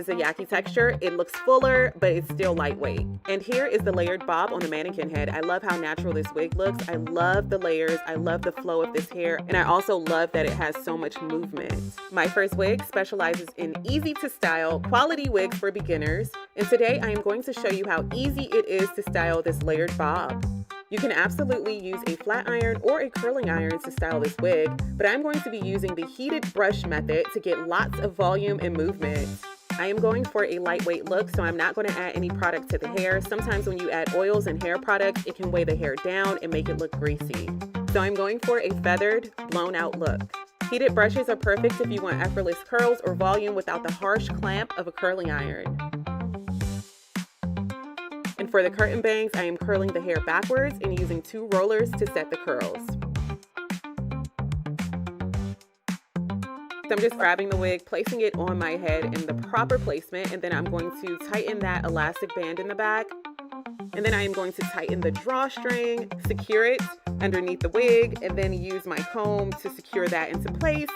is a Yaki texture. It looks fuller, but it's still lightweight. And here is the layered bob on the mannequin head. I love how natural this wig looks. I love the layers. I love the flow of this hair. And I also love that it has so much movement. Myfirstwig specializes in easy to style, quality wigs for beginners. And today I am going to show you how easy it is to style this layered bob. You can absolutely use a flat iron or a curling iron to style this wig, but I'm going to be using the heated brush method to get lots of volume and movement. I am going for a lightweight look, so I'm not going to add any product to the hair. Sometimes when you add oils and hair products, it can weigh the hair down and make it look greasy. So I'm going for a feathered, blown out look. Heated brushes are perfect if you want effortless curls or volume without the harsh clamp of a curling iron. And for the curtain bangs, I am curling the hair backwards and using 2 rollers to set the curls. So I'm just grabbing the wig, placing it on my head in the proper placement, and then I'm going to tighten that elastic band in the back. And then I am going to tighten the drawstring, secure it underneath the wig, and then use my comb to secure that into place.